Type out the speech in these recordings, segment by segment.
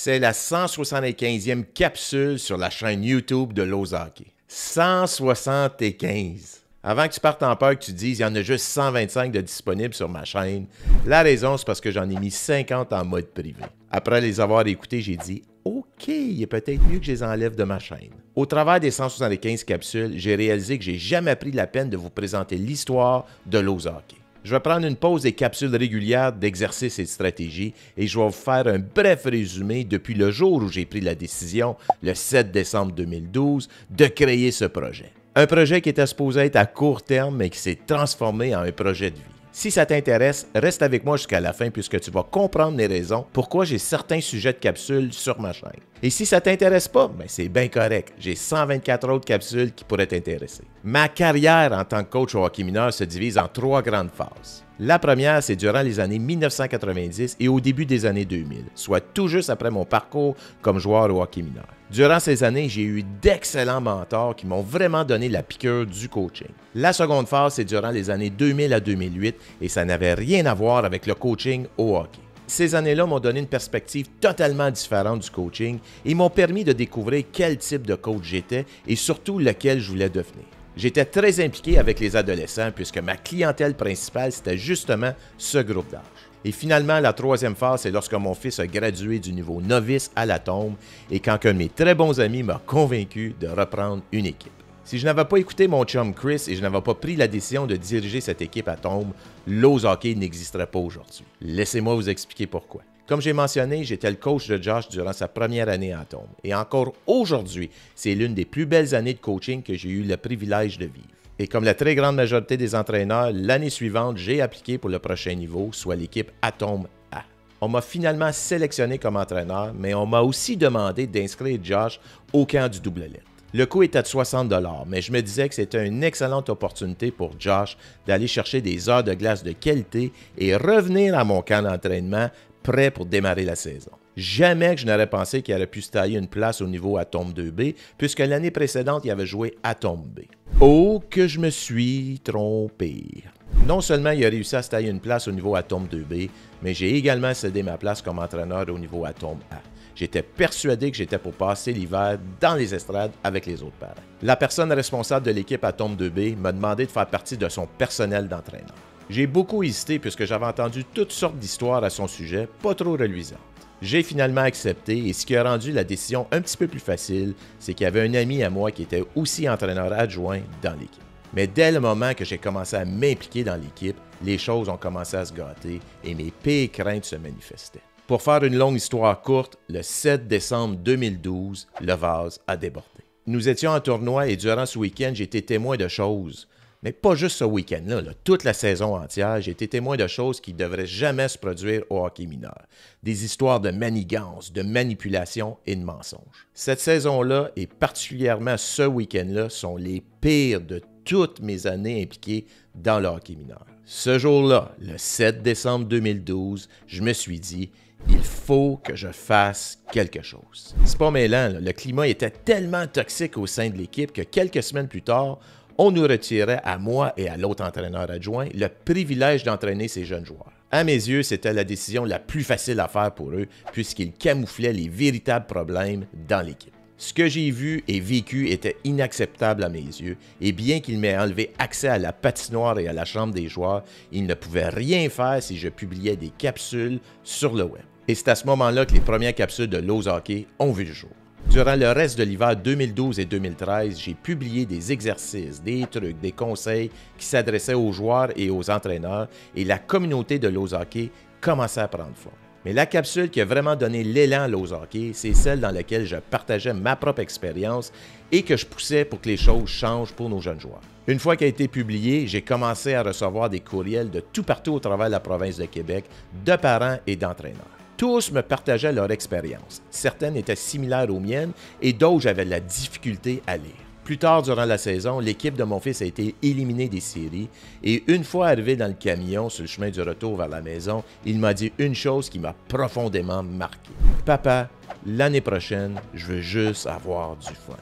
C'est la 175e capsule sur la chaîne YouTube de Lowe's Hockey. 175! Avant que tu partes en peur que tu dises « il y en a juste 125 de disponibles sur ma chaîne », la raison, c'est parce que j'en ai mis 50 en mode privé. Après les avoir écoutés, j'ai dit « OK, il est peut-être mieux que je les enlève de ma chaîne ». Au travers des 175 capsules, j'ai réalisé que j'ai jamais pris la peine de vous présenter l'histoire de Lowe's Hockey. Je vais prendre une pause des capsules régulières d'exercices et de stratégies et je vais vous faire un bref résumé depuis le jour où j'ai pris la décision, le 7 décembre 2012, de créer ce projet. Un projet qui était supposé être à court terme mais qui s'est transformé en un projet de vie. Si ça t'intéresse, reste avec moi jusqu'à la fin puisque tu vas comprendre les raisons pourquoi j'ai certains sujets de capsules sur ma chaîne. Et si ça ne t'intéresse pas, ben c'est bien correct. J'ai 124 autres capsules qui pourraient t'intéresser. Ma carrière en tant que coach au hockey mineur se divise en 3 grandes phases. La première, c'est durant les années 1990 et au début des années 2000, soit tout juste après mon parcours comme joueur au hockey mineur. Durant ces années, j'ai eu d'excellents mentors qui m'ont vraiment donné la piqûre du coaching. La seconde phase, c'est durant les années 2000 à 2008 et ça n'avait rien à voir avec le coaching au hockey. Ces années-là m'ont donné une perspective totalement différente du coaching et m'ont permis de découvrir quel type de coach j'étais et surtout lequel je voulais devenir. J'étais très impliqué avec les adolescents puisque ma clientèle principale, c'était justement ce groupe d'âge. Et finalement, la troisième phase, c'est lorsque mon fils a gradué du niveau novice à la tombe et quand un de mes très bons amis m'a convaincu de reprendre une équipe. Si je n'avais pas écouté mon chum Chris et je n'avais pas pris la décision de diriger cette équipe à tombe, Lowe's Hockey n'existerait pas aujourd'hui. Laissez-moi vous expliquer pourquoi. Comme j'ai mentionné, j'étais le coach de Josh durant sa première année à tombe. Et encore aujourd'hui, c'est l'une des plus belles années de coaching que j'ai eu le privilège de vivre. Et comme la très grande majorité des entraîneurs, l'année suivante, j'ai appliqué pour le prochain niveau, soit l'équipe Atom A. On m'a finalement sélectionné comme entraîneur, mais on m'a aussi demandé d'inscrire Josh au camp du double lettre. Le coût était de 60 $, mais je me disais que c'était une excellente opportunité pour Josh d'aller chercher des heures de glace de qualité et revenir à mon camp d'entraînement prêt pour démarrer la saison. Jamais que je n'aurais pensé qu'il aurait pu se tailler une place au niveau Atom 2B, puisque l'année précédente, il avait joué Atom B. Oh, que je me suis trompé! Non seulement il a réussi à se tailler une place au niveau Atom 2B, mais j'ai également cédé ma place comme entraîneur au niveau Atom A. J'étais persuadé que j'étais pour passer l'hiver dans les estrades avec les autres parents. La personne responsable de l'équipe Atom 2B m'a demandé de faire partie de son personnel d'entraîneur. J'ai beaucoup hésité puisque j'avais entendu toutes sortes d'histoires à son sujet, pas trop reluisantes. J'ai finalement accepté et ce qui a rendu la décision un petit peu plus facile, c'est qu'il y avait un ami à moi qui était aussi entraîneur adjoint dans l'équipe. Mais dès le moment que j'ai commencé à m'impliquer dans l'équipe, les choses ont commencé à se gâter et mes pires craintes se manifestaient. Pour faire une longue histoire courte, le 7 décembre 2012, le vase a débordé. Nous étions en tournoi et durant ce week-end, j'ai été témoin de choses. Mais pas juste ce week-end-là, toute la saison entière, j'ai été témoin de choses qui ne devraient jamais se produire au hockey mineur. Des histoires de manigance, de manipulation et de mensonges. Cette saison-là, et particulièrement ce week-end-là, sont les pires de toutes mes années impliquées dans le hockey mineur. Ce jour-là, le 7 décembre 2012, je me suis dit, il faut que je fasse quelque chose. C'est pas mêlant, le climat était tellement toxique au sein de l'équipe que quelques semaines plus tard, on nous retirait à moi et à l'autre entraîneur adjoint le privilège d'entraîner ces jeunes joueurs. À mes yeux, c'était la décision la plus facile à faire pour eux puisqu'ils camouflaient les véritables problèmes dans l'équipe. Ce que j'ai vu et vécu était inacceptable à mes yeux et bien qu'il m'ait enlevé accès à la patinoire et à la chambre des joueurs, il ne pouvait rien faire si je publiais des capsules sur le web. Et c'est à ce moment-là que les premières capsules de Lowe's Hockey ont vu le jour. Durant le reste de l'hiver 2012 et 2013, j'ai publié des exercices, des trucs, des conseils qui s'adressaient aux joueurs et aux entraîneurs et la communauté de Lowe's Hockey commençait à prendre forme. Mais la capsule qui a vraiment donné l'élan à Lowe's Hockey, c'est celle dans laquelle je partageais ma propre expérience et que je poussais pour que les choses changent pour nos jeunes joueurs. Une fois qu'elle a été publiée, j'ai commencé à recevoir des courriels de tout partout au travers de la province de Québec, de parents et d'entraîneurs. Tous me partageaient leur expérience. Certaines étaient similaires aux miennes et d'autres j'avais de la difficulté à lire. Plus tard durant la saison, l'équipe de mon fils a été éliminée des séries et une fois arrivé dans le camion sur le chemin du retour vers la maison, il m'a dit une chose qui m'a profondément marqué. « Papa, l'année prochaine, je veux juste avoir du fun. »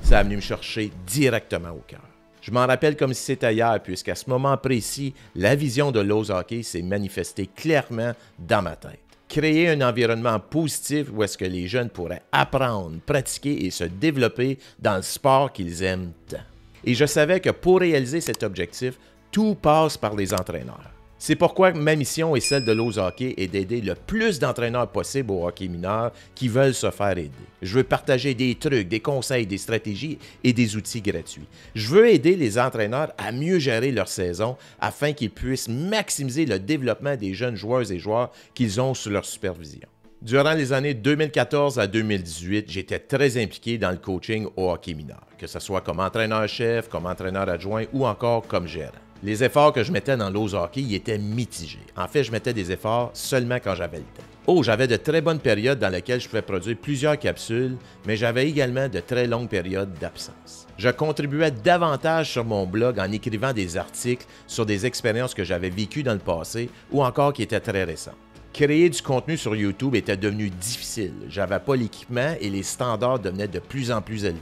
Ça a venu me chercher directement au cœur. Je m'en rappelle comme si c'était hier, puisqu'à ce moment précis, la vision de Lowe's Hockey s'est manifestée clairement dans ma tête. Créer un environnement positif où est-ce que les jeunes pourraient apprendre, pratiquer et se développer dans le sport qu'ils aiment tant. Et je savais que pour réaliser cet objectif, tout passe par les entraîneurs. C'est pourquoi ma mission et celle de Lowe's Hockey est d'aider le plus d'entraîneurs possible au hockey mineur qui veulent se faire aider. Je veux partager des trucs, des conseils, des stratégies et des outils gratuits. Je veux aider les entraîneurs à mieux gérer leur saison afin qu'ils puissent maximiser le développement des jeunes joueuses et joueurs qu'ils ont sous leur supervision. Durant les années 2014 à 2018, j'étais très impliqué dans le coaching au hockey mineur, que ce soit comme entraîneur-chef, comme entraîneur adjoint ou encore comme gérant. Les efforts que je mettais dans Lowe's Hockey y étaient mitigés. En fait, je mettais des efforts seulement quand j'avais le temps. J'avais de très bonnes périodes dans lesquelles je pouvais produire plusieurs capsules, mais j'avais également de très longues périodes d'absence. Je contribuais davantage sur mon blog en écrivant des articles sur des expériences que j'avais vécues dans le passé ou encore qui étaient très récentes. Créer du contenu sur YouTube était devenu difficile. J'avais pas l'équipement et les standards devenaient de plus en plus élevés.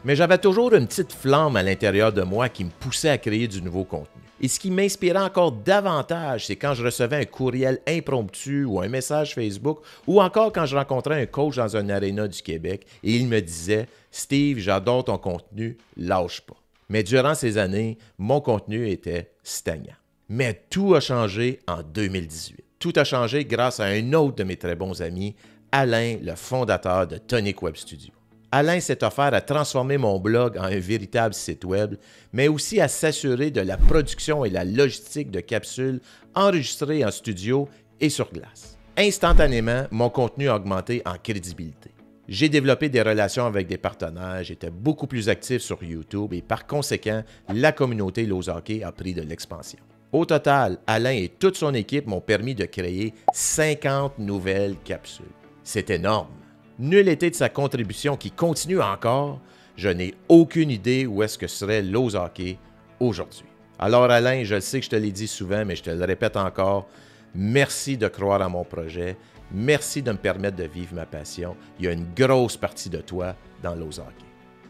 Mais j'avais toujours une petite flamme à l'intérieur de moi qui me poussait à créer du nouveau contenu. Et ce qui m'inspirait encore davantage, c'est quand je recevais un courriel impromptu ou un message Facebook ou encore quand je rencontrais un coach dans un aréna du Québec et il me disait « Steve, j'adore ton contenu, lâche pas ». Mais durant ces années, mon contenu était stagnant. Mais tout a changé en 2018. Tout a changé grâce à un autre de mes très bons amis, Alain, le fondateur de Tonic Web Studio. Alain s'est offert à transformer mon blog en un véritable site web, mais aussi à s'assurer de la production et la logistique de capsules enregistrées en studio et sur glace. Instantanément, mon contenu a augmenté en crédibilité. J'ai développé des relations avec des partenaires, j'étais beaucoup plus actif sur YouTube et par conséquent, la communauté Lowe's Hockey a pris de l'expansion. Au total, Alain et toute son équipe m'ont permis de créer 50 nouvelles capsules. C'est énorme. Nul été de sa contribution qui continue encore, je n'ai aucune idée où est-ce que serait Lowe's Hockey aujourd'hui. Alors Alain, je sais que je te l'ai dit souvent, mais je te le répète encore, merci de croire à mon projet, merci de me permettre de vivre ma passion. Il y a une grosse partie de toi dans Lowe's Hockey.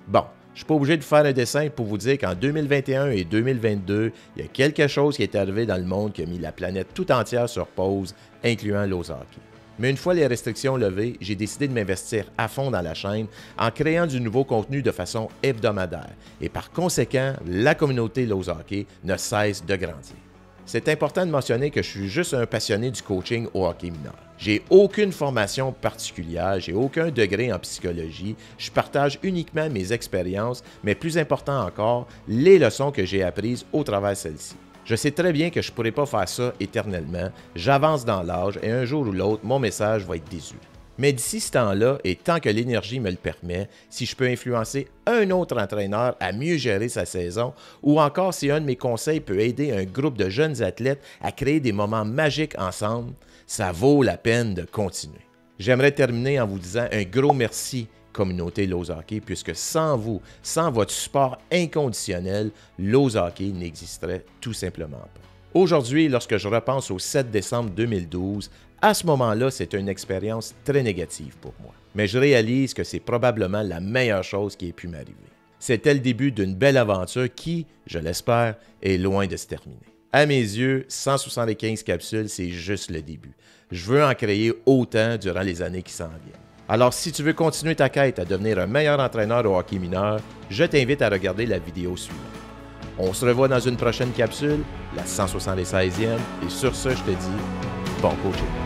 Bon, je ne suis pas obligé de faire un dessin pour vous dire qu'en 2021 et 2022, il y a quelque chose qui est arrivé dans le monde qui a mis la planète tout entière sur pause, incluant Lowe's Hockey. Mais une fois les restrictions levées, j'ai décidé de m'investir à fond dans la chaîne en créant du nouveau contenu de façon hebdomadaire. Et par conséquent, la communauté Lowe's Hockey ne cesse de grandir. C'est important de mentionner que je suis juste un passionné du coaching au hockey mineur. J'ai aucune formation particulière, j'ai aucun degré en psychologie, je partage uniquement mes expériences, mais plus important encore, les leçons que j'ai apprises au travers de celles-ci. Je sais très bien que je ne pourrai pas faire ça éternellement, j'avance dans l'âge et un jour ou l'autre, mon message va être désuet. Mais d'ici ce temps-là, et tant que l'énergie me le permet, si je peux influencer un autre entraîneur à mieux gérer sa saison, ou encore si un de mes conseils peut aider un groupe de jeunes athlètes à créer des moments magiques ensemble, ça vaut la peine de continuer. J'aimerais terminer en vous disant un gros merci, communauté Lowe's Hockey, puisque sans vous, sans votre support inconditionnel, Lowe's Hockey n'existerait tout simplement pas. Aujourd'hui, lorsque je repense au 7 décembre 2012, à ce moment-là, c'est une expérience très négative pour moi. Mais je réalise que c'est probablement la meilleure chose qui ait pu m'arriver. C'était le début d'une belle aventure qui, je l'espère, est loin de se terminer. À mes yeux, 175 capsules, c'est juste le début. Je veux en créer autant durant les années qui s'en viennent. Alors, si tu veux continuer ta quête à devenir un meilleur entraîneur au hockey mineur, je t'invite à regarder la vidéo suivante. On se revoit dans une prochaine capsule, la 176e, et sur ce, je te dis bon coaching.